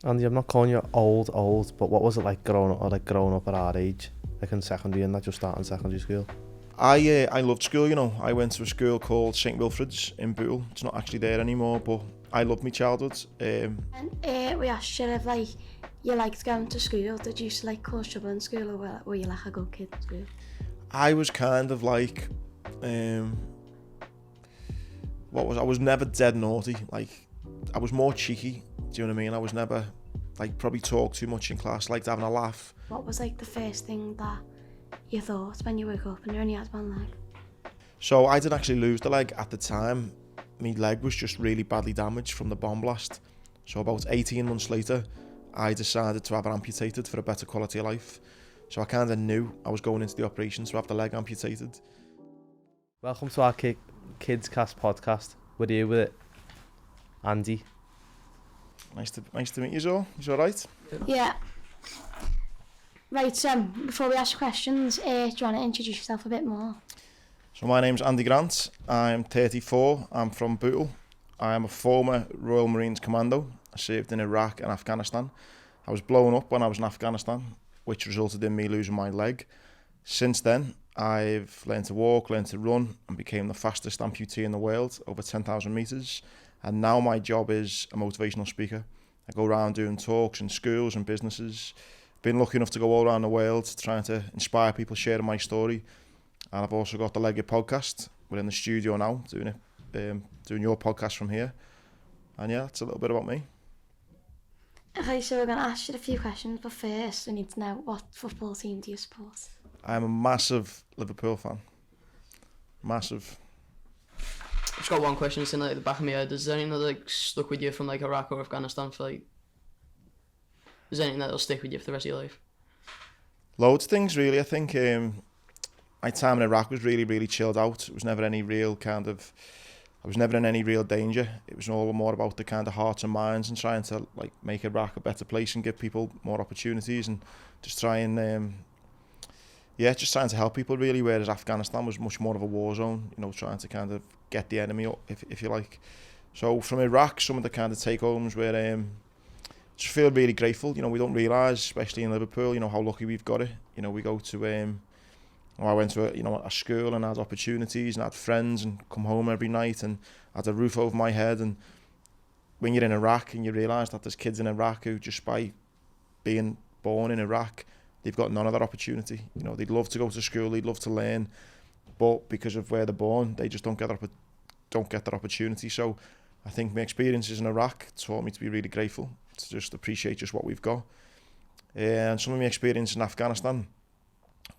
Andy, I'm not calling you old, but what was it like growing up at our age, like in secondary and not just starting secondary school? I loved school, you know. I went to a school called St Wilfrid's in Bootle. It's not actually there anymore, but I loved my childhood. And we asked you if you liked going to school. Did you used to cause trouble in school, or were you like a good kid in school? I was kind of like, I was never dead naughty. Like, I was more cheeky. Do you know what I mean? I was never probably talk too much in class. Liked having a laugh. What was the first thing that you thought when you woke up and you only had one leg? So I didn't actually lose the leg at the time. My leg was just really badly damaged from the bomb blast. So about 18 months later, I decided to have it amputated for a better quality of life. So I kind of knew I was going into the operation to have the leg amputated. Welcome to our KidsKast podcast. We're here with Andy. Nice to meet you all. You all right? Yeah. Right, before we ask questions, do you want to introduce yourself a bit more? So my name's Andy Grant. I'm 34. I'm from Bootle. I am a former Royal Marine Commando. I served in Iraq and Afghanistan. I was blown up when I was in Afghanistan, which resulted in me losing my leg. Since then, I've learned to walk, learned to run, and became the fastest amputee in the world, over 10,000 metres. And now my job is a motivational speaker. I go around doing talks in schools and businesses. Been lucky enough to go all around the world trying to inspire people sharing my story. And I've also got the Legged podcast. We're in the studio now doing it, doing your podcast from here. And yeah, that's a little bit about me. Okay, so we're going to ask you a few questions, but first we need to know, what football team do you support? I'm a massive Liverpool fan. Massive. I've just got one question sitting at the back of my head. Is there anything that stuck with you from Iraq or Afghanistan for is there anything that'll stick with you for the rest of your life? Loads of things really. I think my time in Iraq was really, really chilled out. It was never any real I was never in any real danger. It was all more about the kind of hearts and minds and trying to make Iraq a better place and give people more opportunities and just try and just trying to help people really. Whereas Afghanistan was much more of a war zone, you know, trying to kind of get the enemy up, if you like. So from Iraq, some of the kind of take homes were just feel really grateful. You know, we don't realise, especially in Liverpool, you know, how lucky we've got it. You know, we go to I went to a school and had opportunities and had friends and come home every night and had a roof over my head. And when you're in Iraq and you realise that there's kids in Iraq who just by being born in Iraq, they've got none of that opportunity. You know, they'd love to go to school, they'd love to learn, but because of where they're born, they just don't get that opportunity. So I think my experiences in Iraq taught me to be really grateful, to just appreciate just what we've got. And some of my experience in Afghanistan,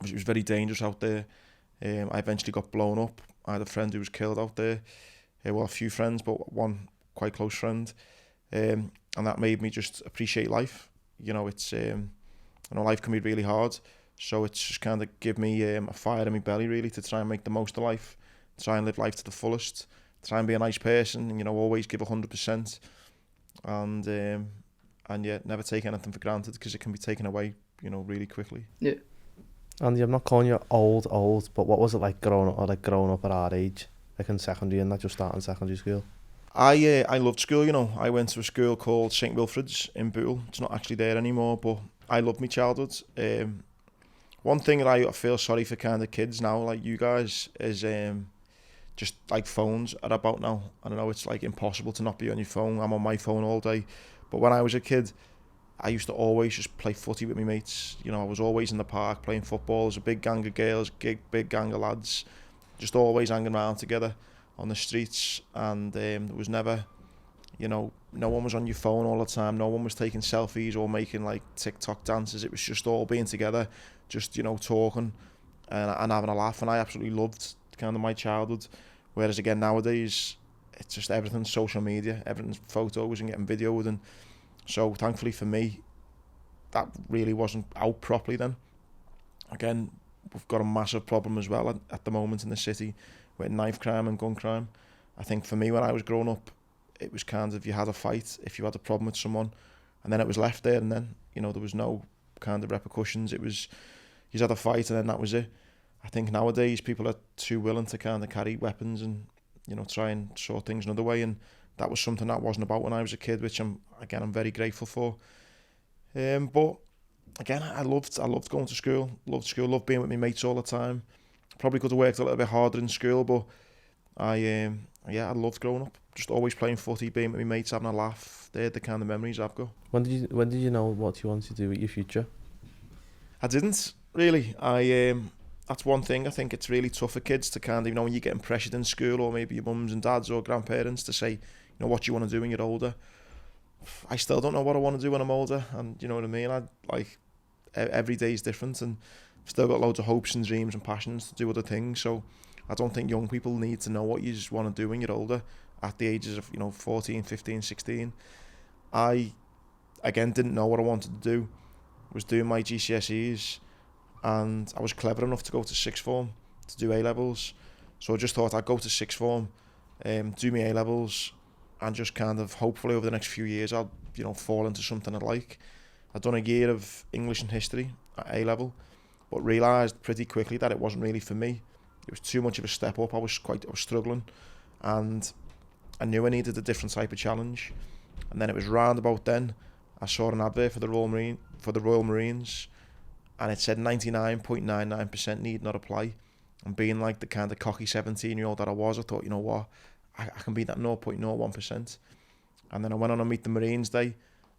it was very dangerous out there. I eventually got blown up. I had a friend who was killed out there. Well, a few friends, but one quite close friend. And that made me just appreciate life. You know, it's life can be really hard. So it's just kind of give me a fire in my belly really to try and make the most of life, try and live life to the fullest, try and be a nice person, and, always give 100%. And yeah, never take anything for granted because it can be taken away, really quickly. Yeah. Andy, I'm not calling you old, but what was it like growing up at our age, like in secondary and not just starting secondary school? I loved school, I went to a school called St Wilfrid's in Bootle. It's not actually there anymore, but I loved my childhood. One thing that I feel sorry for kind of kids now, like you guys, is just like phones are about now. I don't know, it's like impossible to not be on your phone. I'm on my phone all day. But when I was a kid, I used to always just play footy with my mates. I was always in the park playing football. There's a big gang of girls, big gang of lads, just always hanging around together on the streets. And there was never, no one was on your phone all the time. No one was taking selfies or making like TikTok dances. It was just all being together, just, talking and having a laugh. And I absolutely loved kind of my childhood. Whereas again, nowadays, it's just everything's social media, everything's photos and getting videoed. And so thankfully for me, that really wasn't out properly then. Again, we've got a massive problem as well at the moment in the city with knife crime and gun crime. I think for me, when I was growing up, it was kind of, you had a fight if you had a problem with someone, and then it was left there, and then, there was no kind of repercussions. It was, you had a fight and then that was it. I think nowadays people are too willing to kind of carry weapons and, try and sort things another way, and that was something that wasn't about when I was a kid, which I'm very grateful for. But again, I loved going to school, loved being with my mates all the time. Probably could have worked a little bit harder in school, but I loved growing up. Just always playing footy, being with my mates, having a laugh. They're the kind of memories I've got. When did you know what you wanted to do with your future? I didn't really. That's one thing. I think it's really tough for kids to kind of, when you're getting pressured in school, or maybe your mums and dads or grandparents to say, what you want to do when you're older. I still don't know what I want to do when I'm older, and you know what I mean. Every day is different, and I've still got loads of hopes and dreams and passions to do other things. So I don't think young people need to know what you just want to do when you're older. At the ages of 14, 15, 16, I again didn't know what I wanted to do. I was doing my GCSEs, and I was clever enough to go to sixth form to do A levels. So I just thought I'd go to sixth form, do my A levels, and just kind of hopefully over the next few years I'll fall into something I like. I'd done a year of English and history at A level, but realised pretty quickly that it wasn't really for me. It was too much of a step up. I was struggling, and I knew I needed a different type of challenge. And then it was round about then I saw an advert for the Royal Marines, and it said 99.99% need not apply. And being like the kind of cocky 17-year-old that I was, I thought, you know what, I can be that 0.01%. And then I went on a Meet the Marines day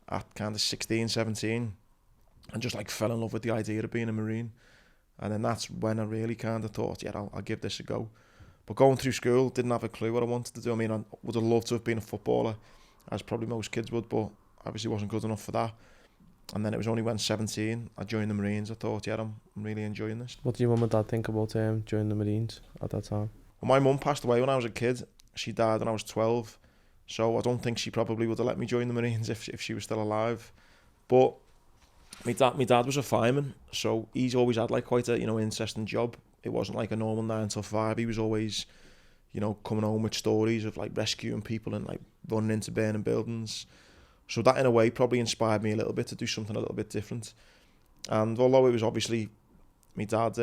at kind of 16, 17, and just fell in love with the idea of being a Marine. And then that's when I really kind of thought, yeah, I'll give this a go. But going through school, didn't have a clue what I wanted to do. I mean, I would have loved to have been a footballer, as probably most kids would, but obviously wasn't good enough for that. And then it was only when 17 I joined the Marines, I thought, yeah, I'm really enjoying this. What do your mum and dad think about joining the Marines at that time? Well, my mum passed away when I was a kid. She died when I was 12. So I don't think she probably would have let me join the Marines if she was still alive. But my dad was a fireman, so he's always had quite a interesting job. It wasn't like a normal 9 to 5. He was always coming home with stories of rescuing people and running into burning buildings. So that in a way probably inspired me a little bit to do something a little bit different. And although it was obviously my dad,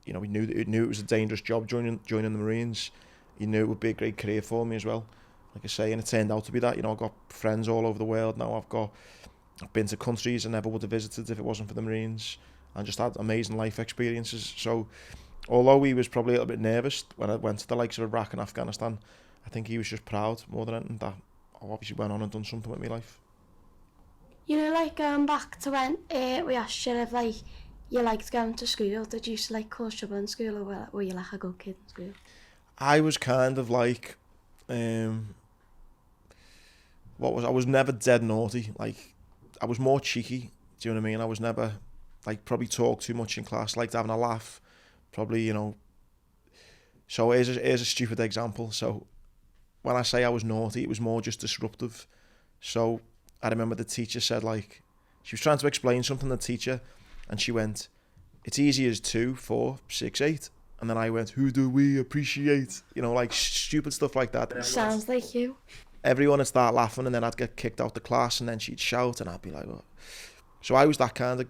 he knew it was a dangerous job joining the Marines. He knew it would be a great career for me as well. Like I say, and it turned out to be that. I've got friends all over the world now. I've been to countries I never would have visited if it wasn't for the Marines, and just had amazing life experiences. So although he was probably a little bit nervous when I went to the likes of Iraq and Afghanistan, I think he was just proud more than anything that I obviously went on and done something with my life. Back to when we asked you if you liked going to school, did you used to cause trouble in school, or were you a good kid in school? I was kind of I was never dead naughty. I was more cheeky. Do you know what I mean? I was never probably talk too much in class, liked having a laugh. Probably, So here's a stupid example. So when I say I was naughty, it was more just disruptive. So I remember the teacher said she was trying to explain something to the teacher, and she went, "It's easy as 2, 4, 6, 8." And then I went, "Who do we appreciate?" Stupid stuff like that. Sounds like you. Everyone would start laughing, and then I'd get kicked out the class, and then she'd shout, and I'd be like, "What?" So I was that kind of,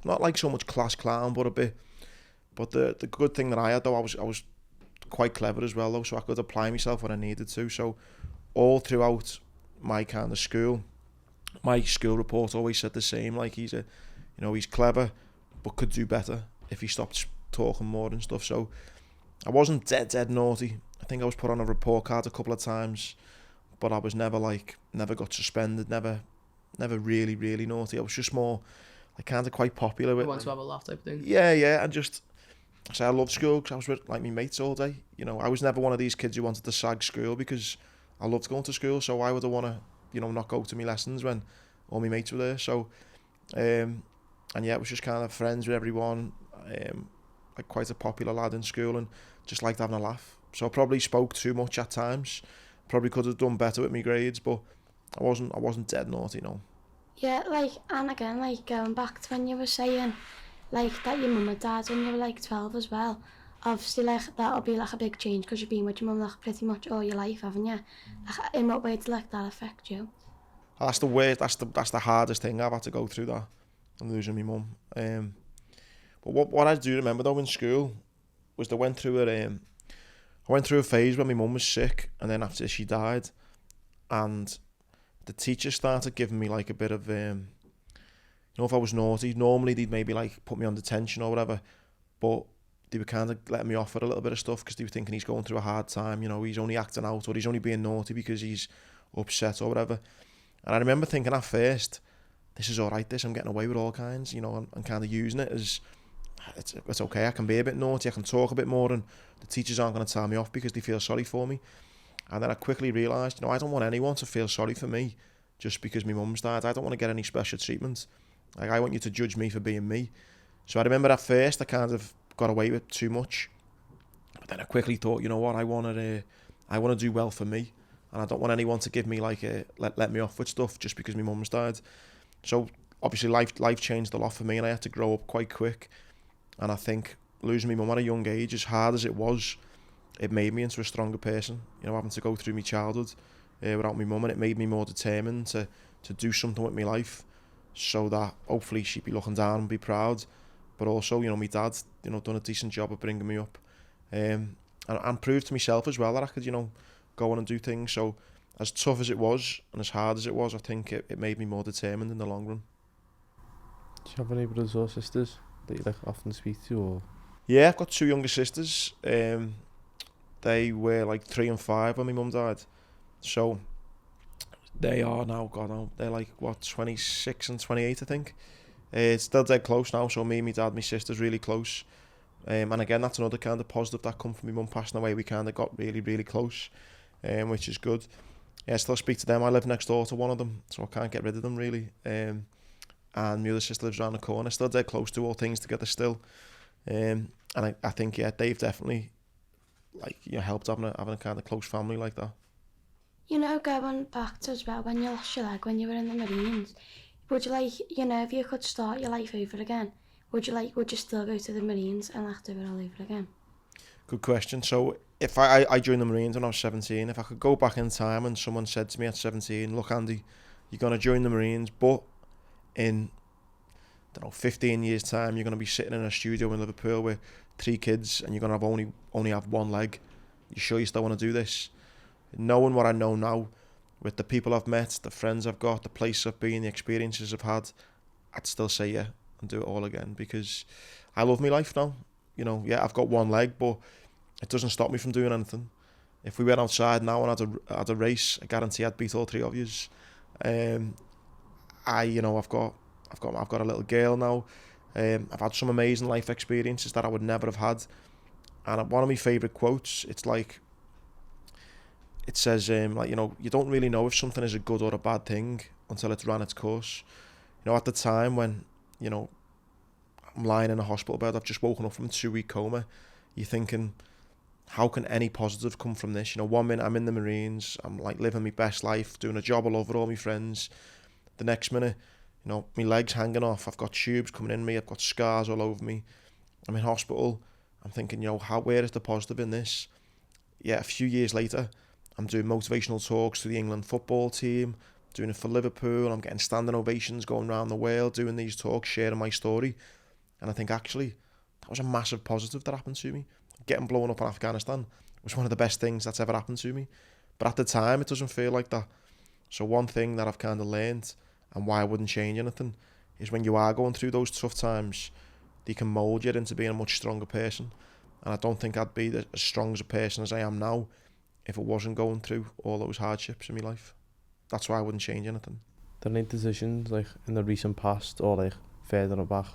not so much class clown, but a bit. But the good thing that I had, though, I was quite clever as well, though, so I could apply myself when I needed to. So all throughout my kind of school, my school report always said the same. He's clever, but could do better if he stopped talking more and stuff. So I wasn't dead naughty. I think I was put on a report card a couple of times, but I was never got suspended, never really naughty. I was just more kind of quite popular with. You want to have a laugh type thing. Yeah, and just I loved school because I was with my mates all day. I was never one of these kids who wanted to sag school because I loved going to school. So why would I want to not go to my lessons when all my mates were there? So and yeah, it was just kind of friends with everyone. Quite a popular lad in school, and just liked having a laugh. So I probably spoke too much at times. Probably could have done better with my grades, but I wasn't dead naughty, no. Yeah, and again, going back to when you were saying, that your mum and dad when you were 12 as well. Obviously, that'll be a big change because you've been with your mum pretty much all your life, haven't you? In what way did that affect you? That's the worst. That's the hardest thing I've had to go through. That and losing my mum. But what I do remember though in school was they went through I went through a phase when my mum was sick, and then after she died, and the teacher started giving me like a bit of, if I was naughty, normally they'd maybe like put me on detention or whatever, but they were kind of letting me off with a little bit of stuff because they were thinking he's going through a hard time, he's only acting out or he's only being naughty because he's upset or whatever. And I remember thinking at first, this is all right, I'm getting away with all kinds, and kind of using it as, it's okay, I can be a bit naughty, I can talk a bit more, and the teachers aren't going to tell me off because they feel sorry for me. And then I quickly realised, I don't want anyone to feel sorry for me just because my mum's died. I don't want to get any special treatment. Like, I want you to judge me for being me. So I remember at first I kind of got away with too much, but then I quickly thought, you know what, I want to do well for me, and I don't want anyone to give me like let me off with stuff just because my mum's died. So obviously life changed a lot for me, and I had to grow up quite quick. And I think losing my mum at a young age, as hard as it was, it made me into a stronger person. Having to go through my childhood without my mum, and it made me more determined to do something with my life, so that hopefully she'd be looking down and be proud. But also, my dad, done a decent job of bringing me up, and proved to myself as well that I could, go on and do things. So as tough as it was and as hard as it was, I think it made me more determined in the long run. Do you have any brothers or sisters that you like often speak to? Or? Yeah, I've got 2 younger sisters. They were like 3 and 5 when my mum died. So they are now, they're like, 26 and 28, I think. It's still dead close now, so me, my dad, my sister's really close. And again, that's another kind of positive that come from my mum passing away. We kind of got really, really close, which is good. Yeah, I still speak to them. I live next door to one of them, so I can't get rid of them, really. And my other sister lives around the corner. Still dead close to all things together still. And I think, yeah, Dave definitely helped having a kind of close family like that. Going back to as well, when you lost your leg when you were in the Marines, would you if you could start your life over again, would you still go to the Marines and do it all over again? Good question. So if I joined the Marines when I was 17, if I could go back in time and someone said to me at 17, look Andy, you're going to join the Marines, but in 15 years time, you're going to be sitting in a studio in Liverpool with 3 kids and you're going to only have 1 leg. You sure you still want to do this? Knowing what I know now, with the people I've met, the friends I've got, the place I've been, the experiences I've had, I'd still say yeah and do it all again, because I love my life now. Yeah, I've got 1 leg, but it doesn't stop me from doing anything. If we went outside now and had a race, I guarantee I'd beat all 3 of yous. I've got a little girl now. I've had some amazing life experiences that I would never have had. And one of my favourite quotes, it says, you don't really know if something is a good or a bad thing until it's run its course. At the time when, I'm lying in a hospital bed, I've just woken up from a 2-week coma, you're thinking, how can any positive come from this? 1 minute I'm in the Marines, I'm like living my best life, doing a job all over all my friends. The next minute, my leg's hanging off, I've got tubes coming in me, I've got scars all over me, I'm in hospital. I'm thinking, where is the positive in this? Yeah, a few years later, I'm doing motivational talks to the England football team, doing it for Liverpool, I'm getting standing ovations going around the world, doing these talks, sharing my story. And I think, actually, that was a massive positive that happened to me. Getting blown up in Afghanistan was one of the best things that's ever happened to me. But at the time, it doesn't feel like that. So one thing that I've kind of learned, and why I wouldn't change anything, is when you are going through those tough times, they can mould you into being a much stronger person. And I don't think I'd be as strong as a person as I am now if it wasn't going through all those hardships in my life. That's why I wouldn't change anything. There are any decisions in the recent past or further back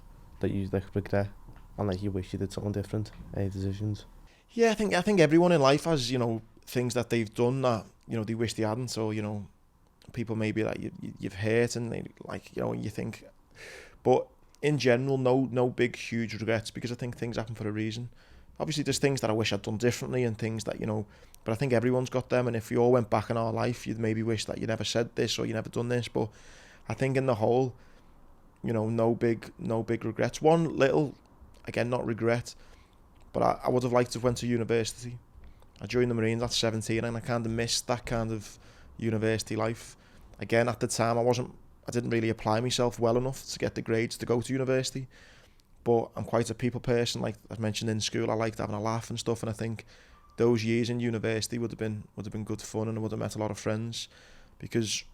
that you regret and you wish you did something different? Any decisions? Yeah, I think everyone in life has things that they've done that they wish they hadn't. So people maybe that you've hurt and they and you think, but in general, no big huge regrets, because I think things happen for a reason. Obviously, there's things that I wish I'd done differently and things that but I think everyone's got them. And if we all went back in our life, you'd maybe wish that you never said this or you never done this. But I think in the whole, no big regrets. One little, again, not regret, but I would have liked to have went to university. I joined the Marines at 17 and I kind of missed that kind of university life. Again, at the time, I didn't really apply myself well enough to get the grades to go to university. But I'm quite a people person, like I've mentioned in school. I liked having a laugh and stuff, and I think those years in university would have been good fun, and I would have met a lot of friends. Because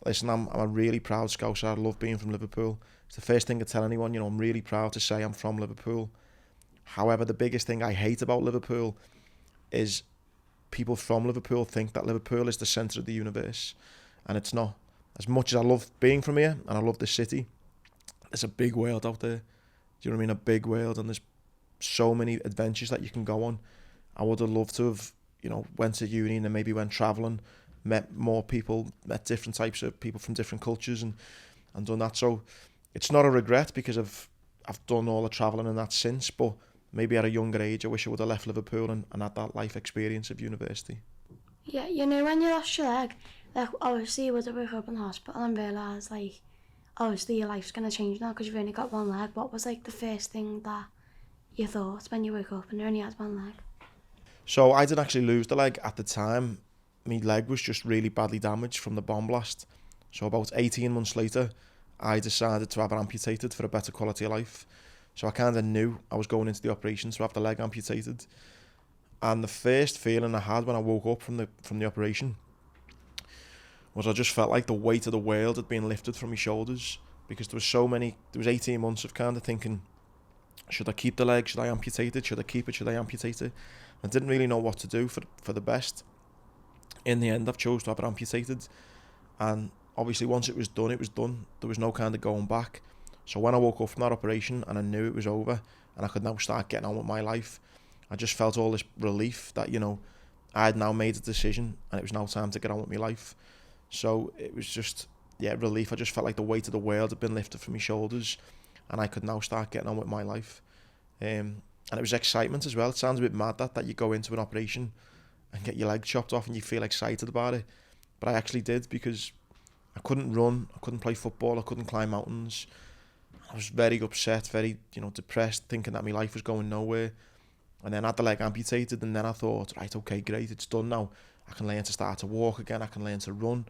listen, I'm a really proud Scouser. I love being from Liverpool. It's the first thing I tell anyone, I'm really proud to say I'm from Liverpool. However, the biggest thing I hate about Liverpool is people from Liverpool think that Liverpool is the centre of the universe, and it's not. As much as I love being from here and I love the city, there's a big world out there. Do you know what I mean? A big world, and there's so many adventures that you can go on. I would have loved to have, went to uni and then maybe went travelling, met more people, met different types of people from different cultures, and done that. So it's not a regret, because I've done all the travelling and that since, but maybe at a younger age I wish I would have left Liverpool and had that life experience of university. Yeah, when you lost your leg, like, obviously you would have woke up in the hospital and realised, like, obviously your life's going to change now because you've only got one leg. What was, like, the first thing that you thought when you woke up and you only had one leg? So I didn't actually lose the leg at the time. My leg was just really badly damaged from the bomb blast. So about 18 months later, I decided to have it amputated for a better quality of life. So I kind of knew I was going into the operation to have the leg amputated. And the first feeling I had when I woke up from the operation was I just felt like the weight of the world had been lifted from my shoulders, because there was 18 months of kind of thinking, should I keep the leg? Should I amputate it? Should I keep it? Should I amputate it? I didn't really know what to do for the best. In the end, I've chose to have it amputated. And obviously once it was done, it was done. There was no kind of going back. So when I woke up from that operation and I knew it was over and I could now start getting on with my life, I just felt all this relief that, I had now made a decision and it was now time to get on with my life. So it was just, relief. I just felt like the weight of the world had been lifted from my shoulders and I could now start getting on with my life. And it was excitement as well. It sounds a bit mad that you go into an operation and get your leg chopped off and you feel excited about it. But I actually did, because I couldn't run, I couldn't play football, I couldn't climb mountains. I was very upset, very, depressed, thinking that my life was going nowhere. And then I had the leg amputated, and then I thought, right, okay, great, it's done now. I can learn to start to walk again, I can learn to run.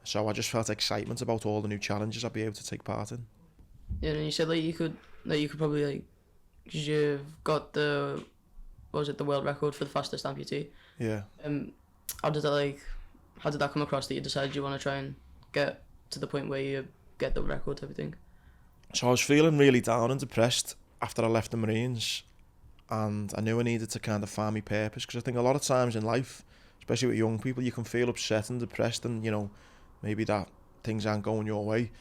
So I just felt excitement about all the new challenges I'd be able to take part in. Yeah, and you said you could probably, because you've got the world record for the fastest amputee. Yeah. How did that come across that you decided you want to try and get to the point where you get the record type of thing? So I was feeling really down and depressed after I left the Marines, and I knew I needed to kind of find my purpose, because I think a lot of times in life, especially with young people, you can feel upset and depressed, and maybe that things aren't going your way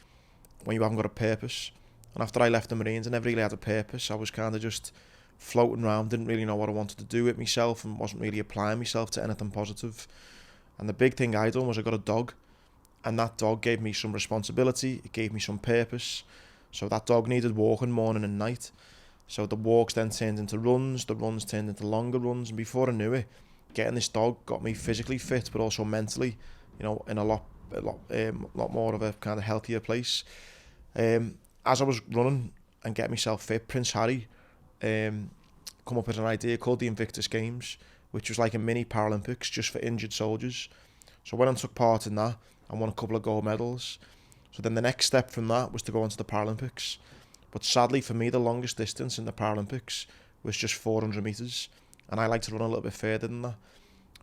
when you haven't got a purpose. And after I left the Marines, I never really had a purpose. I was kind of just floating around, didn't really know what I wanted to do with myself, and wasn't really applying myself to anything positive. And the big thing I done was I got a dog, and that dog gave me some responsibility, it gave me some purpose. So that dog needed walking morning and night. So the walks then turned into runs, the runs turned into longer runs, and before I knew it, getting this dog got me physically fit, but also mentally, in a lot more of a kind of healthier place. As I was running and getting myself fit, Prince Harry come up with an idea called the Invictus Games, which was like a mini Paralympics just for injured soldiers. So I went and took part in that and won a couple of gold medals. So then the next step from that was to go on to the Paralympics. But sadly for me, the longest distance in the Paralympics was just 400 metres. And I like to run a little bit further than that.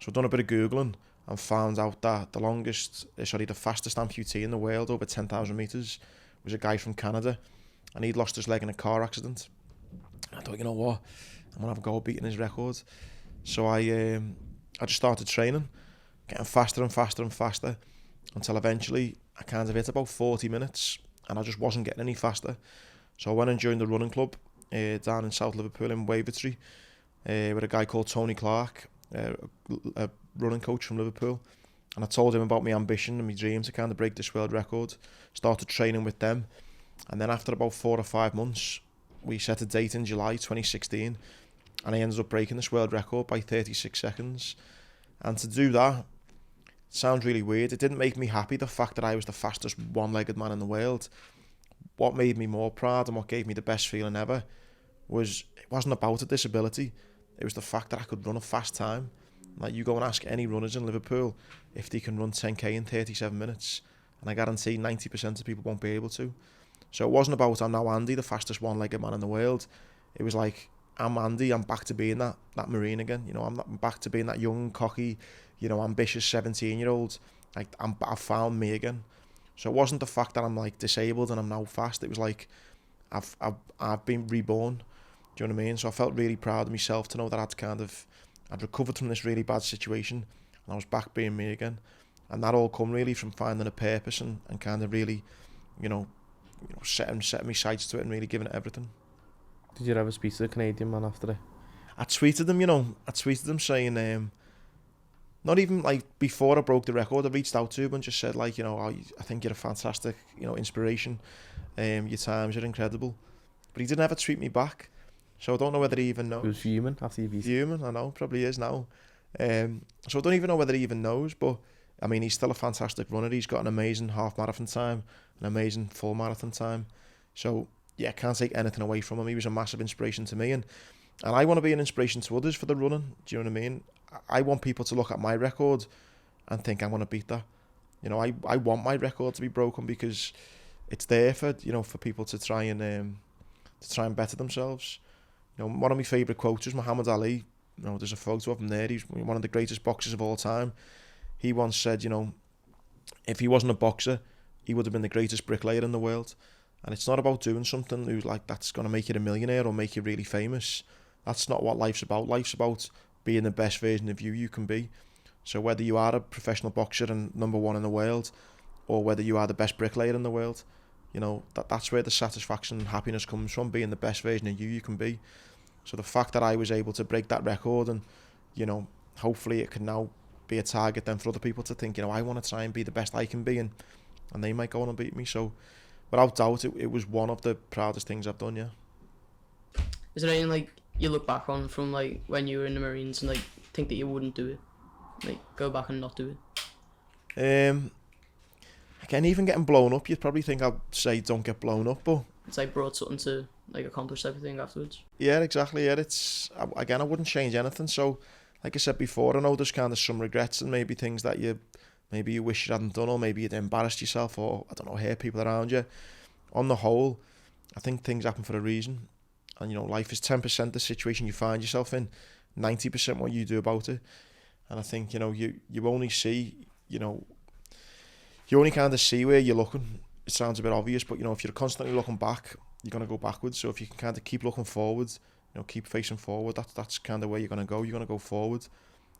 So I've done a bit of Googling and found out that the fastest amputee in the world, over 10,000 metres, was a guy from Canada. And he'd lost his leg in a car accident. I thought, you know what, I'm going to have a go at beating his record. So I just started training, getting faster and faster and faster, until eventually I kind of hit about 40 minutes and I just wasn't getting any faster. So I went and joined the running club down in South Liverpool in Wavertree with a guy called Tony Clark, a running coach from Liverpool. And I told him about my ambition and my dream to kind of break this world record. Started training with them. And then after about 4 or 5 months, we set a date in July 2016. And I ended up breaking this world record by 36 seconds. And to do that, sounds really weird. It didn't make me happy, the fact that I was the fastest one-legged man in the world. What made me more proud and what gave me the best feeling ever was, it wasn't about a disability. It was the fact that I could run a fast time. Like, you go and ask any runners in Liverpool if they can run 10k in 37 minutes, and I guarantee 90% of people won't be able to. So it wasn't about, I'm now Andy, the fastest one-legged man in the world. It was like, I'm Andy, I'm back to being that Marine again. You know, I'm back to being that young, cocky, you know, ambitious 17-year-old. Like, I've found me again. So it wasn't the fact that I'm like disabled and I'm now fast. It was like I've been reborn. Do you know what I mean? So I felt really proud of myself to know that I'd recovered from this really bad situation and I was back being me again. And that all come really from finding a purpose and kind of really, setting my sights to it and really giving it everything. Did you ever speak to the Canadian man after it? I tweeted them saying, not even like before I broke the record, I reached out to him and just said like, I think you're a fantastic, inspiration. Your times are incredible. But he didn't ever tweet me back. So I don't know whether he even knows. He was fuming after you beat him. Fuming, I know, probably is now. So I don't even know whether he even knows, but I mean, he's still a fantastic runner. He's got an amazing half marathon time, an amazing full marathon time. So yeah, can't take anything away from him. He was a massive inspiration to me, and I want to be an inspiration to others for the running. Do you know what I mean? I want people to look at my record and think I want to beat that. I want my record to be broken because it's there for people to try and better themselves. One of my favourite quotes was Muhammad Ali. There's a photo of him there. He's one of the greatest boxers of all time. He once said, if he wasn't a boxer, he would have been the greatest bricklayer in the world. And it's not about doing something that's going to make you a millionaire or make you really famous. That's not what life's about. Life's about being the best version of you can be. So whether you are a professional boxer and #1 in the world, or whether you are the best bricklayer in the world, that's where the satisfaction and happiness comes from, being the best version of you can be. So the fact that I was able to break that record and, hopefully it can now be a target then for other people to think, I want to try and be the best I can be, and they might go on and beat me. So without doubt, it was one of the proudest things I've done, yeah. Is there anything like you look back on from like when you were in the Marines and like think that you wouldn't do it? Like go back and not do it? Again, even getting blown up, you'd probably think I'd say don't get blown up, but it's like brought something to like accomplish everything afterwards. Yeah, exactly. Yeah, I wouldn't change anything. So, like I said before, I know there's kind of some regrets and maybe things that you wish you hadn't done, or maybe you'd embarrassed yourself, or I don't know, hurt people around you. On the whole, I think things happen for a reason, and life is 10% the situation you find yourself in, 90% what you do about it. And I think you only see you only kind of see where you're looking. It sounds a bit obvious, but if you're constantly looking back, you're going to go backwards. So if you can kind of keep looking forward, keep facing forward, that's kind of where you're going to go. You're going to go forward.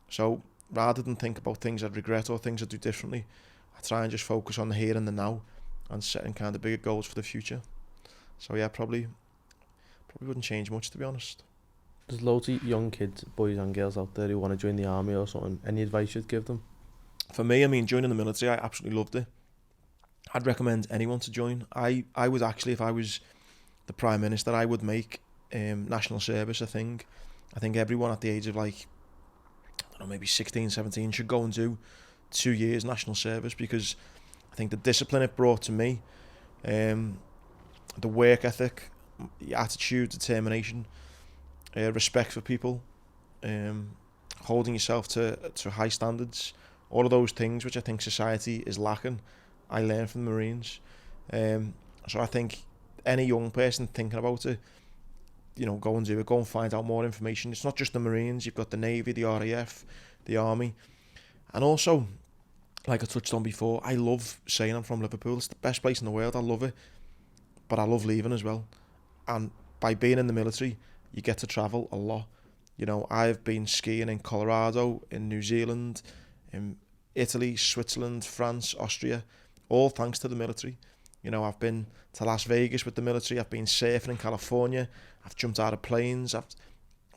So rather than think about things I'd regret or things I'd do differently, I try and just focus on the here and the now and setting kind of bigger goals for the future. So yeah, probably wouldn't change much, to be honest. There's loads of young kids, boys and girls out there who want to join the army or something. Any advice you'd give them? For me, I mean, joining the military, I absolutely loved it. I'd recommend anyone to join. I would actually, if I was the Prime Minister, I would make national service a thing. I think everyone at the age of maybe 16, 17 should go and do 2 years national service, because I think the discipline it brought to me, the work ethic, the attitude, determination, respect for people, holding yourself to high standards, all of those things which I think society is lacking, I learned from the Marines. So I think any young person thinking about it, go and do it, go and find out more information. It's not just the Marines, you've got the Navy, the RAF, the Army. And also, like I touched on before, I love saying I'm from Liverpool. It's the best place in the world, I love it. But I love leaving as well. And by being in the military, you get to travel a lot. I've been skiing in Colorado, in New Zealand, in Italy, Switzerland, France, Austria, all thanks to the military. I've been to Las Vegas with the military, I've been surfing in California, I've jumped out of planes, I've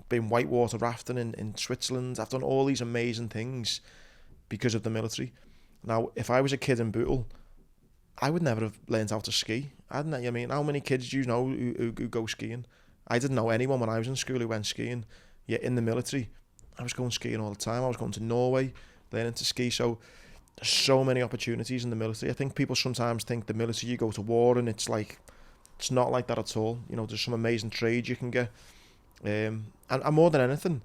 been whitewater rafting in Switzerland, I've done all these amazing things because of the military. Now, if I was a kid in Bootle, I would never have learned how to ski. How many kids do you know who go skiing? I didn't know anyone when I was in school who went skiing. Yet in the military, I was going skiing all the time. I was going to Norway, learning to ski. So there's so many opportunities in the military. I think people sometimes think the military, you go to war and it's not like that at all. There's some amazing trades you can get. And more than anything,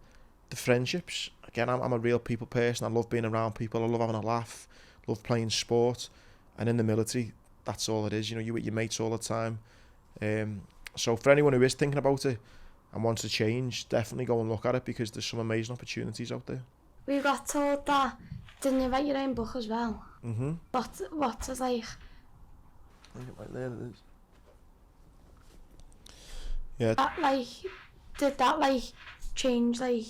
the friendships. Again, I'm a real people person. I love being around people. I love having a laugh. Love playing sport. And in the military, that's all it is. You're with your mates all the time. So for anyone who is thinking about it, and wants to change, definitely go and look at it, because there's some amazing opportunities out there. We got told that, didn't you write your own book as well? Mm-hmm. What is like, Right there it is. Yeah. that like, did that like change like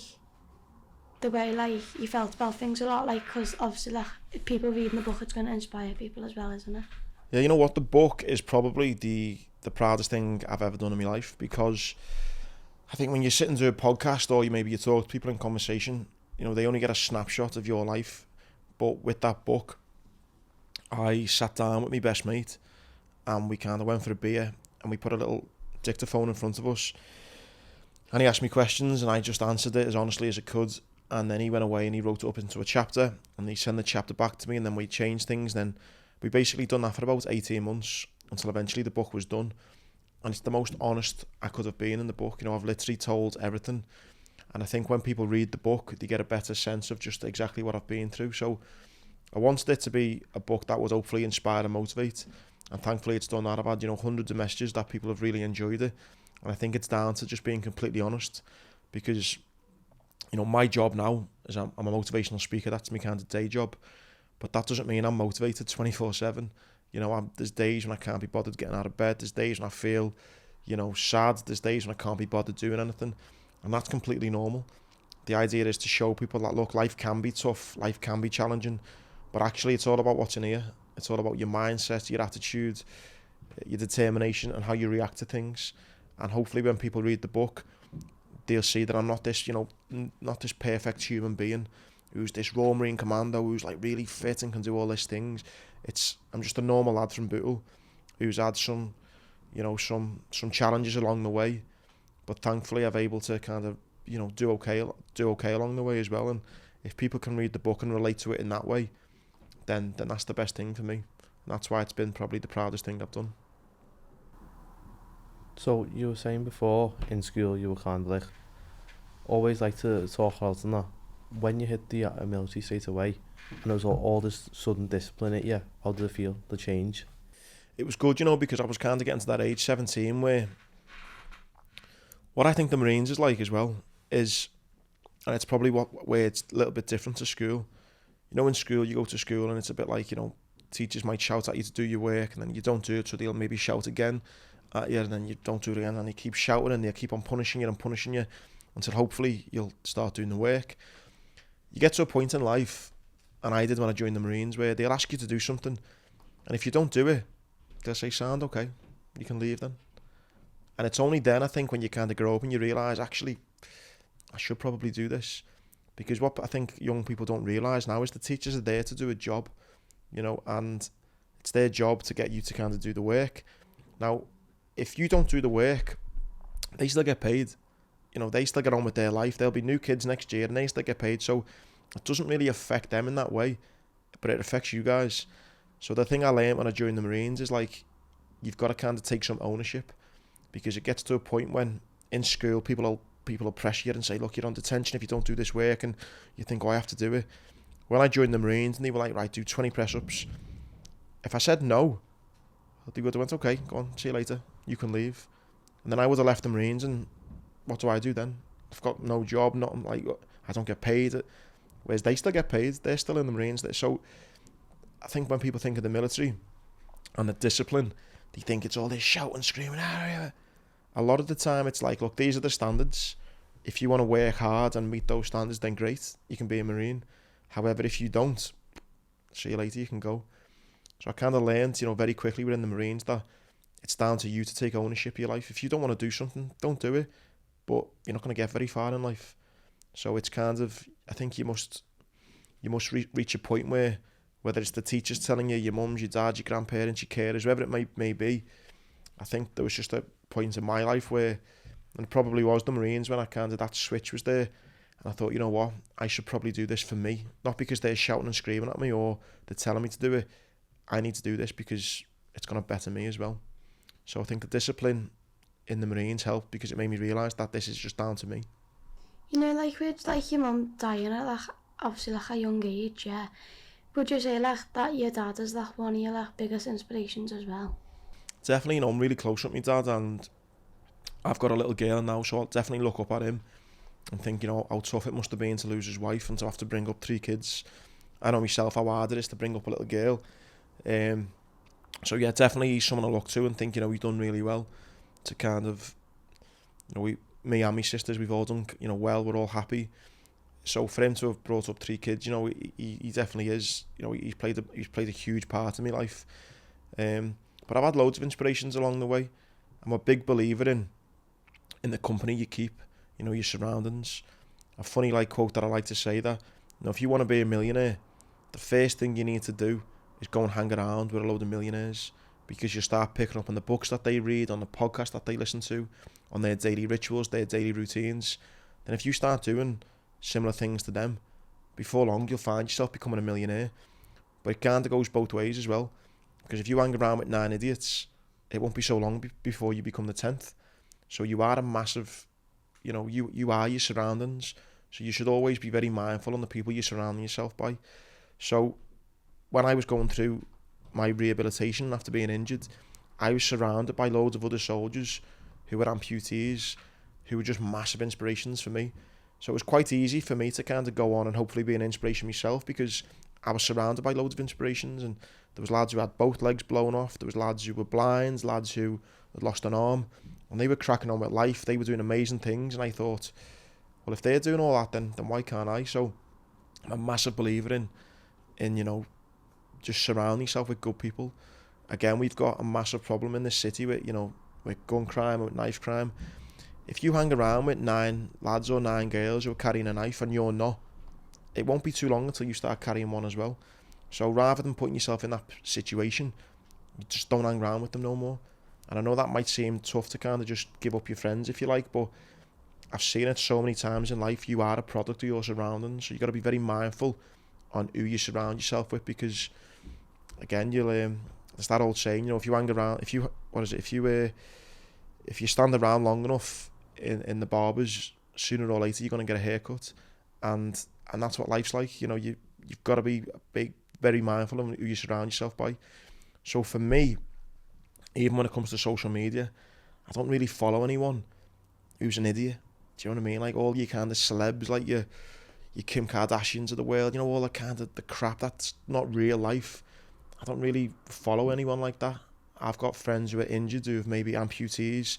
the way like you felt about things a lot? Like, because obviously like people reading the book, it's going to inspire people as well, isn't it? Yeah, you know what? The book is probably the proudest thing I've ever done in my life, because I think when you sit and do a podcast, or you talk to people in conversation, you know, they only get a snapshot of your life. But with that book, I sat down with my best mate and we kind of went for a beer and we put a little dictaphone in front of us, and he asked me questions and I just answered it as honestly as I could. And then he went away and he wrote it up into a chapter and he sent the chapter back to me, and then we changed things. Then we basically done that for about 18 months until eventually the book was done. And it's the most honest I could have been in the book. You know, I've literally told everything. And I think when people read the book, they get a better sense of just exactly what I've been through. So I wanted it to be a book that would hopefully inspire and motivate. And thankfully it's done that. I've had, you know, hundreds of messages that people have really enjoyed it. And I think it's down to just being completely honest. Because, you know, my job now is I'm a motivational speaker. That's my kind of day job. But that doesn't mean I'm motivated 24/7. You know, there's days when I can't be bothered getting out of bed. There's days when I feel, you know, sad. There's days when I can't be bothered doing anything. And that's completely normal. The idea is to show people that, look, life can be tough. Life can be challenging. But actually, it's all about what's in here. It's all about your mindset, your attitude, your determination, and how you react to things. And hopefully when people read the book, they'll see that I'm not this, you know, not this perfect human being who's this Royal Marine Commando who's like really fit and can do all these things. I'm just a normal lad from Bootle who's had some, you know, some challenges along the way, but thankfully I'm able to kind of, you know, do okay along the way as well. And if people can read the book and relate to it in that way, then that's the best thing for me. And that's why it's been probably the proudest thing I've done. So you were saying before in school you were kind of like always like to talk about and that. When you hit the military straight away and there was all this sudden discipline at you, how did it feel, the change? It was good, you know, because I was kind of getting to that age, 17, where what I think the Marines is like as well is, and it's probably where it's a little bit different to school. You know, in school, you go to school and it's a bit like, you know, teachers might shout at you to do your work and then you don't do it, so they'll maybe shout again at you and then you don't do it again and they keep shouting and they keep on punishing you until hopefully you'll start doing the work. You get to a point in life, and I did when I joined the Marines, where they'll ask you to do something, and if you don't do it, they'll say, sound okay, you can leave then. And it's only then, I think, when you kind of grow up and you realise, actually, I should probably do this. Because what I think young people don't realise now is the teachers are there to do a job, you know, and it's their job to get you to kind of do the work. Now, if you don't do the work, they still get paid. You know, they still get on with their life. There'll be new kids next year and they still get paid. So it doesn't really affect them in that way, but it affects you guys. So the thing I learned when I joined the Marines is like, you've got to kind of take some ownership, because it gets to a point when in school people will pressure you and say, look, you're on detention if you don't do this work, and you think, oh, I have to do it. When I joined the Marines and they were like, right, do 20 press-ups. If I said no, they would have went, okay, go on, see you later, you can leave. And then I would have left the Marines, and what do I do then? I've got no job, nothing, like, I don't get paid. Whereas they still get paid, they're still in the Marines. So I think when people think of the military and the discipline, they think it's all this shouting, screaming. A lot of the time it's like, look, these are the standards. If you want to work hard and meet those standards, then great, you can be a Marine. However, if you don't, see you later, you can go. So I kind of learned, you know, very quickly within the Marines that it's down to you to take ownership of your life. If you don't want to do something, don't do it. But you're not going to get very far in life. So it's kind of, I think you must reach a point where, whether it's the teachers telling you, your mums, your dads, your grandparents, your carers, whoever it may be, I think there was just a point in my life where, and it probably was the Marines, when I kind of, that switch was there, and I thought, you know what, I should probably do this for me, not because they're shouting and screaming at me or they're telling me to do it. I need to do this because it's going to better me as well. So I think the discipline in the Marines helped, because it made me realise that this is just down to me. You know, like with like your mum dying at like obviously like a young age, yeah. Would you say like that your dad is like one of your like biggest inspirations as well? Definitely, you know, I'm really close with my dad, and I've got a little girl now, so I'll definitely look up at him and think, you know, how tough it must have been to lose his wife and to have to bring up 3 kids. I know myself how hard it is to bring up a little girl. So yeah, definitely he's someone I look to and think, you know, he's done really well to kind of, you know, me and my sisters, we've all done, you know, well, we're all happy. So for him to have brought up 3 kids, you know, he definitely is, you know, he's played a huge part in my life. But I've had loads of inspirations along the way. I'm a big believer in the company you keep, you know, your surroundings. A funny quote that I like to say that, you know, if you want to be a millionaire, the first thing you need to do is go and hang around with a load of millionaires, because you start picking up on the books that they read, on the podcast that they listen to, on their daily rituals, their daily routines. Then if you start doing similar things to them, before long you'll find yourself becoming a millionaire. But it kind of goes both ways as well, because if you hang around with 9 idiots, it won't be so long before you become the 10th. So you are a massive, you know, you are your surroundings. So you should always be very mindful on the people you're surrounding yourself by. So when I was going through my rehabilitation after being injured, I was surrounded by loads of other soldiers who were amputees, who were just massive inspirations for me. So it was quite easy for me to kind of go on and hopefully be an inspiration myself, because I was surrounded by loads of inspirations, and there was lads who had both legs blown off, there was lads who were blind, lads who had lost an arm, and they were cracking on with life, they were doing amazing things, and I thought, well, if they're doing all that, then why can't I? So I'm a massive believer in, you know, just surround yourself with good people. Again, we've got a massive problem in this city with, you know, with gun crime, with knife crime. If you hang around with 9 lads or 9 girls who are carrying a knife and you're not, it won't be too long until you start carrying one as well. So rather than putting yourself in that situation, you just don't hang around with them no more. And I know that might seem tough to kind of just give up your friends, if you like, but I've seen it so many times in life. You are a product of your surroundings, so you got to be very mindful on who you surround yourself with, because again, you'll there's that old saying, you know, if you hang around, if you stand around long enough in the barbers, sooner or later you're going to get a haircut, and that's what life's like. You know, you've got to be very mindful of who you surround yourself by. So for me, even when it comes to social media, I don't really follow anyone who's an idiot. Do you know what I mean? Like all your kind of celebs, like your Kim Kardashians of the world, you know, all the kind of the crap that's not real life. I don't really follow anyone like that. I've got friends who are injured, who have maybe amputees,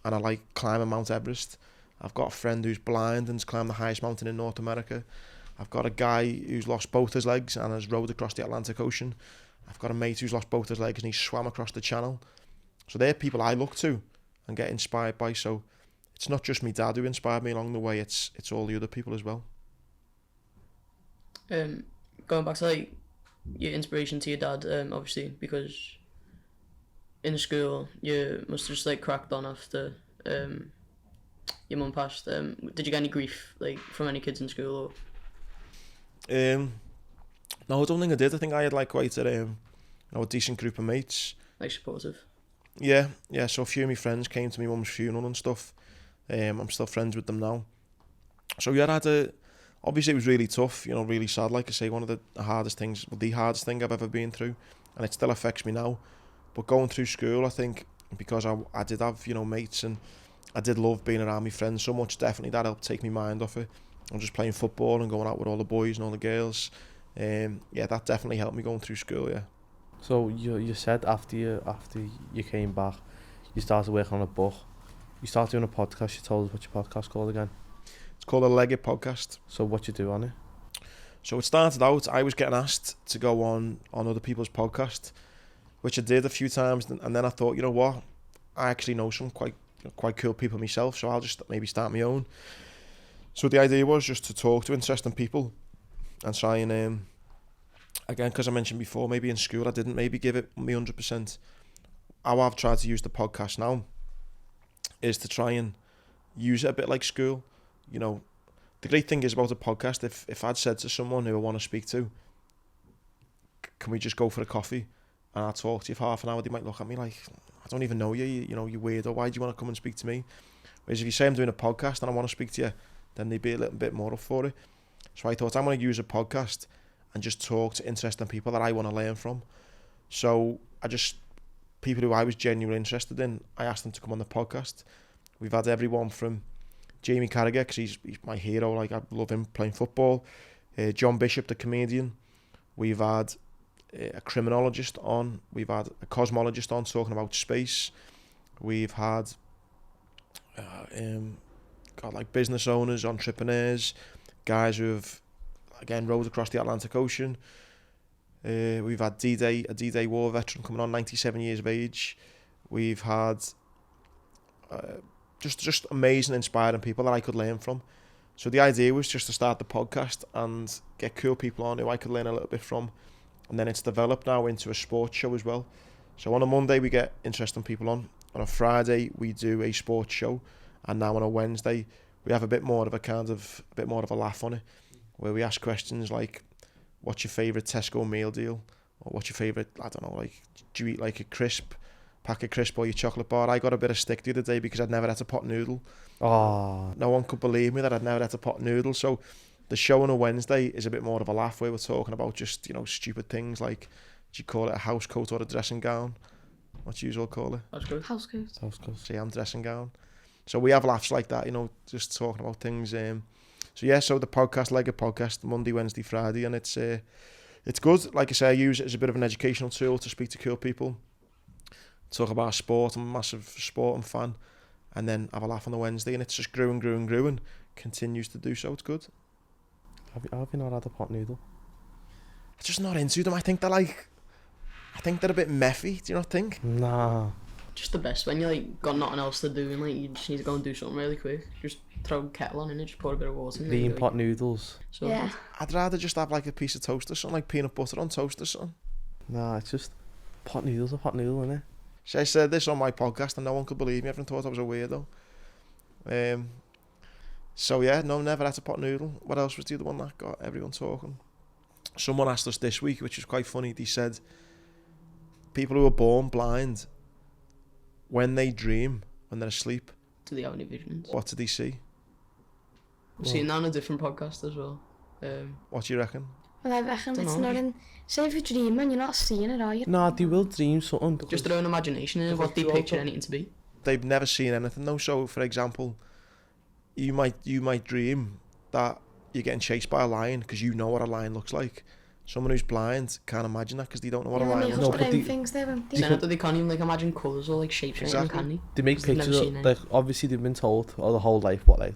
and I like climbing Mount Everest. I've got a friend who's blind and's climbed the highest mountain in North America. I've got a guy who's lost both his legs and has rowed across the Atlantic Ocean. I've got a mate who's lost both his legs and he's swam across the Channel. So they're people I look to and get inspired by. So it's not just my dad who inspired me along the way, it's all the other people as well. Going back to like your inspiration to your dad, obviously, because in school you must have just like cracked on after your mum passed. Did you get any grief like from any kids in school? Or? No, I don't think I did. I think I had like quite a decent group of mates. Like supportive. Yeah. So a few of my friends came to my mum's funeral and stuff. I'm still friends with them now. So yeah, obviously it was really tough, you know, really sad. Like I say, one of the hardest thing I've ever been through, and it still affects me now. But going through school, I think, because I did have, you know, mates, and I did love being around my friends so much, definitely that helped take my mind off it. I'm just playing football and going out with all the boys and all the girls. Yeah, that definitely helped me going through school, yeah. So you said after you came back, you started working on a book. You started doing a podcast. You told us what your podcast called again. It's called a Legged Podcast. So what you do on it? So it started out, I was getting asked to go on other people's podcast, which I did a few times, and then I thought, you know what, I actually know some quite cool people myself, so I'll just maybe start my own. So the idea was just to talk to interesting people and try and, again, because I mentioned before, maybe in school I didn't maybe give it me 100%. How I've tried to use the podcast now is to try and use it a bit like school. You know, the great thing is about a podcast, if I'd said to someone who I want to speak to, can we just go for a coffee and I'll talk to you for half an hour, they might look at me like, I don't even know you, you know, you're weird, or why do you want to come and speak to me? Whereas if you say I'm doing a podcast and I want to speak to you, then they'd be a little bit more up for it. So I thought I'm going to use a podcast and just talk to interesting people that I want to learn from. So people who I was genuinely interested in, I asked them to come on the podcast. We've had everyone from Jamie Carragher, because he's my hero, like I love him playing football. John Bishop, the comedian. We've had a criminologist on. We've had a cosmologist on talking about space. We've had like business owners, entrepreneurs, guys who have, again, rowed across the Atlantic Ocean. We've had a D-Day war veteran coming on, 97 years of age. We've had just amazing, inspiring people that I could learn from. So the idea was just to start the podcast and get cool people on who I could learn a little bit from. And then it's developed now into a sports show as well. So on a Monday we get interesting people on. On a Friday we do a sports show, and now on a Wednesday we have a bit more of a laugh on it, where we ask questions like, what's your favourite Tesco meal deal? Or what's your favourite, I don't know, like, do you eat like a pack of crisp or your chocolate bar? I got a bit of stick the other day because I'd never had a pot noodle. Oh. No one could believe me that I'd never had a pot noodle. So the show on a Wednesday is a bit more of a laugh, where we're talking about just, stupid things like, do you call it a house coat or a dressing gown? What do you all call it? House coat. Say I'm dressing gown. So we have laughs like that, just talking about things. So the podcast, like a podcast, Monday, Wednesday, Friday, and it's good. Like I say, I use it as a bit of an educational tool to speak to cool people, talk about sport. I'm a massive sporting fan, and then have a laugh on the Wednesday, and it's just grew and continues to do so. It's good. Have you not had a pot noodle? I'm just not into them. I think they're a bit messy. Do you not think? Nah. Just the best when you like got nothing else to do and like you just need to go and do something really quick. Just throw a kettle on and just pour a bit of water in. Bean pot noodles. So Yeah. I'd rather just have like a piece of toast or something, like peanut butter on toast or something. Nah, it's just pot noodles, a pot noodle, innit? So I said this on my podcast and no one could believe me. Everyone thought I was a weirdo. So yeah, no, never had a pot noodle. What else was the other one that got everyone talking? Someone asked us this week, which was quite funny. They said, people who are born blind, when they dream, when they're asleep, do they have any visions? what do they see? I've seen that on a different podcast as well. What do you reckon? Well, I reckon it's Dunno. not in... Say if you're dreaming, you're not seeing it, are you? Nah, they will dream something. Because Just their own imagination and what they Because picture also- anything to be. They've never seen anything though. So for example, you might dream that you're getting chased by a lion because you know what a lion looks like. Someone who's blind can't imagine that because they don't know what a Yeah, lion they looks make No, up but their they- own things there, won't they? Saying that they can't even like imagine colours or like shapes or anything, Exactly. can they make Because they've never pictures seen of, it. like, obviously they've been told all the whole life what, like,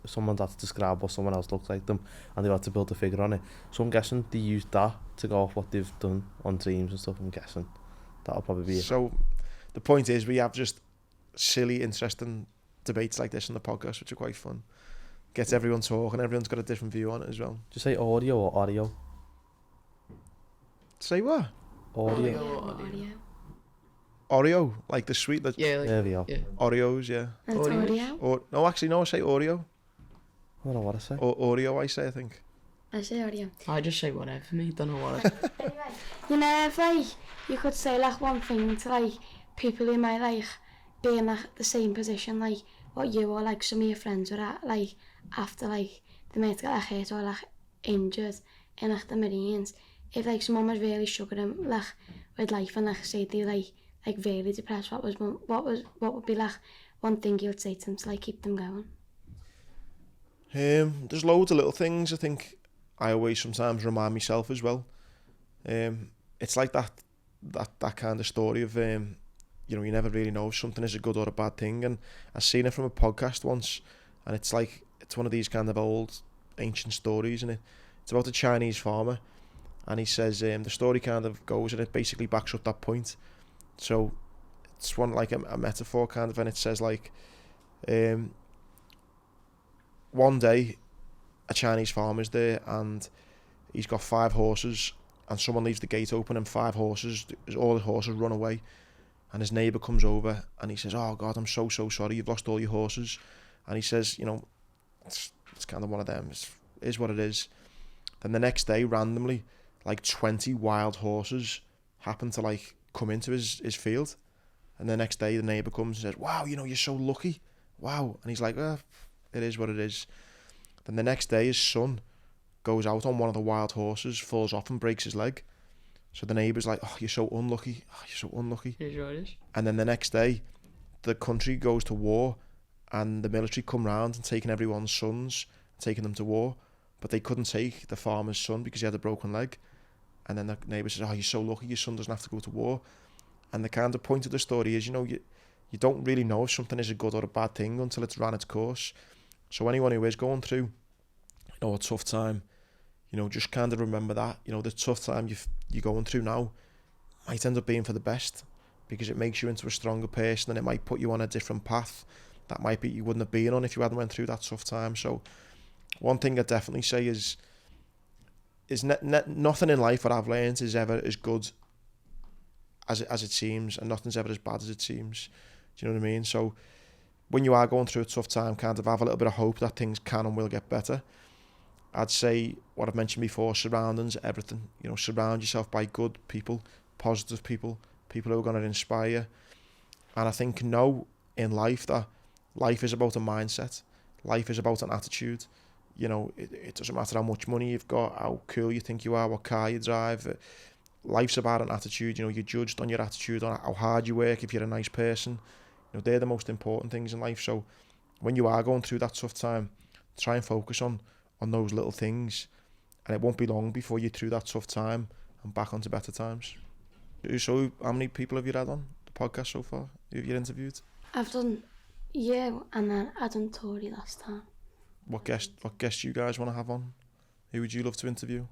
someone's had to describe what someone else looks like them, and they've had to build a figure on it. So I'm guessing they use that to go off what they've done on dreams and stuff. I'm guessing that'll probably be it. So the point is, we have just silly, interesting debates like this on the podcast, which are quite fun. Gets everyone talking. Everyone's got a different view on it as well. Just say audio or audio. Say what? Audio. Audio. Oreo, like the sweet, the Yeah, like, There we go. yeah. Oreos, yeah. It's Audio. audio. Or no, actually, no, I say Oreo. I don't know what I say. Or Oreo, I say, I think. I say audio. I just say whatever for me, don't know what I You know, if like, you could say like one thing to like people who might like be in like the same position like what you or like some of your friends were at, like after like they might get like hurt or like injured in like the Marines. If like someone was really struggling like with life and like say they like really depressed, what would be like one thing you would say to them to like keep them going? There's loads of little things I think I always sometimes remind myself as well. It's like that kind of story of you never really know if something is a good or a bad thing. And I've seen it from a podcast once, and it's like it's one of these kind of old ancient stories, and it's about a Chinese farmer, and he says the story kind of goes, and it basically backs up that point. So it's one like a metaphor kind of, and it says like one day a Chinese farmer's there and he's got 5 horses, and someone leaves the gate open and all the horses run away, and his neighbour comes over and he says, "Oh God, I'm so sorry, you've lost all your horses." And he says, it's kind of one of them, it is what it is. Then the next day, randomly, like 20 wild horses happen to like come into his field, and the next day the neighbour comes and says, "Wow, you're so lucky, wow." And he's like, it is what it is. Then the next day his son goes out on one of the wild horses, falls off and breaks his leg. So the neighbour's like, "Oh, you're so unlucky. Oh, you're so unlucky." Here's what it is. And then the next day, the country goes to war, and the military come round and taking everyone's sons, taking them to war, but they couldn't take the farmer's son because he had a broken leg. And then the neighbour says, oh, you're so lucky, your son doesn't have to go to war. And the kind of point of the story is, you don't really know if something is a good or a bad thing until it's run its course. So anyone who is going through, a tough time, just kind of remember that, the tough time you're going through now might end up being for the best, because it makes you into a stronger person, and it might put you on a different path that might be you wouldn't have been on if you hadn't went through that tough time. So one thing I'd definitely say is nothing in life, what I've learned, is ever as good as it seems, and nothing's ever as bad as it seems. Do you know what I mean? So when you are going through a tough time, kind of have a little bit of hope that things can and will get better. I'd say what I've mentioned before, surroundings, everything. Surround yourself by good people, positive people, people who are going to inspire you. And I think in life that life is about a mindset. Life is about an attitude. It doesn't matter how much money you've got, how cool you think you are, what car you drive. Life's about an attitude. You're judged on your attitude, on how hard you work, if you're a nice person. They're the most important things in life. So when you are going through that tough time, try and focus on those little things, and it won't be long before you're through that tough time and back onto better times. So how many people have you had on the podcast so far? Who have you interviewed? I've done you, and then I done Tori last time. What guest you guys want to have on? Who would you love to interview?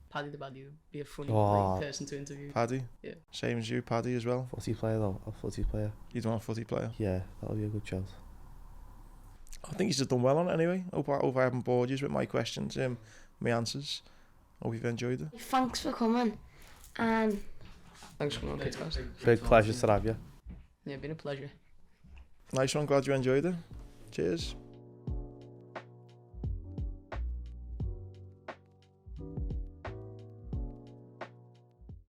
Paddy the Baddy would be a funny person to interview. Paddy? Yeah. Same as you, Paddy, as well? Footy player though, a footy player. You'd want a footy player? Yeah, that'll be a good shout. I think he's just done well on it anyway. Hope I haven't bored you with my questions, my answers. Hope you've enjoyed it. Thanks for coming, and Thanks for coming on KidsKast. Big pleasure to have you. Yeah, been a pleasure. Nice one, glad you enjoyed it. Cheers.